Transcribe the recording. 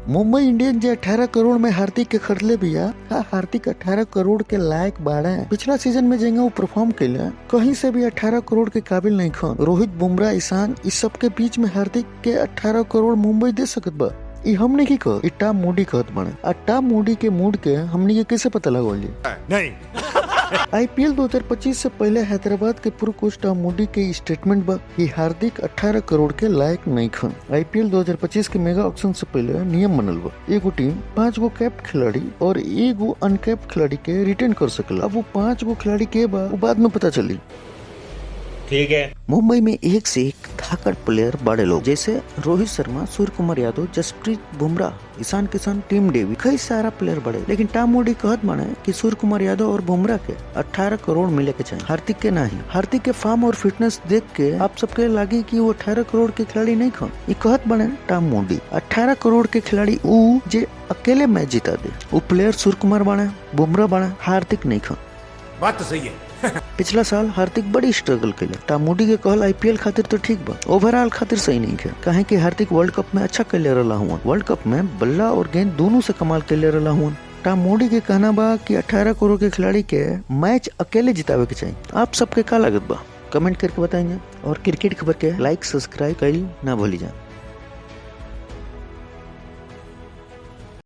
Mumbai Indians जे 18 करोड़ में हार्दिक के खरीदले बिया। हार्दिक 18 करोड़ के लायक बाड़े। पिछला सीजन में जेंगा वो परफॉर्म कैले कहीं से भी 18 करोड़ के काबिल नहीं खन। रोहित, बुमराह, ईशान इस सब के बीच में हार्दिक के 18 करोड़ मुंबई दे सकत बा। ई हमने की कह टॉम मूडी कहत बने। टॉम मूडी के मूड के हमने ये कैसे पता लगावली? नहीं। आईपीएल 2025 से पहले हैदराबाद के पूर्व कोच टॉम मूडी के स्टेटमेंट बा कि हार्दिक 18 करोड़ के लायक नहीं खन। आईपीएल 2025 के मेगा ऑक्शन से पहले नियम बनल बा, एगो टीम 5 गो कैप्ड खिलाड़ी और एगो अनकैप्ड खिलाड़ी के रिटेन कर सकेला। अब वो 5 गो खिलाड़ी के बा वो बाद में पता चली। ठीक है। मुंबई में एक से एक धाकड़ प्लेयर बड़े लोग जैसे रोहित शर्मा, सूर्य कुमार यादव, जसप्रीत बुमराह, ईशान किशन, टीम डेविड, कई सारा प्लेयर बड़े। लेकिन टॉम मूडी कहत माने कि सूर्य कुमार यादव और बुमराह के 18 करोड़ मिले के चाहिए, हार्दिक के नहीं। हार्दिक के फॉर्म और फिटनेस देख के आप सबके लगे कि वो 18 करोड़ के खिलाड़ी नहीं खन। ये कहत बने टॉम मूडी 18 करोड़ के खिलाड़ी ऊ जे अकेले मैच जिता दे। वो प्लेयर सूर्य कुमार बने, बुमराह बने, हार्दिक नहीं खन। बात तो सही है। पिछला साल हार्दिक बड़ी स्ट्रगल कैले। टॉम मूडी के कहल आईपीएल खातिर तो ठीक बा, ओवरऑल खातिर सही नहीं है। कहे कि हार्दिक वर्ल्ड कप में अच्छा कैले रहा हुआ। वर्ल्ड कप में बल्ला और गेंद दोनों से कमाल कैले रहा हुआ। टॉम मूडी के कहना बा कि 18 करोड़ के खिलाड़ी के मैच अकेले जितावे के चाहिए। आप सबके का लागत बा कमेंट करके बताएंगे और क्रिकेट खबर के लाइक सब्सक्राइब कर ना भूली जाए।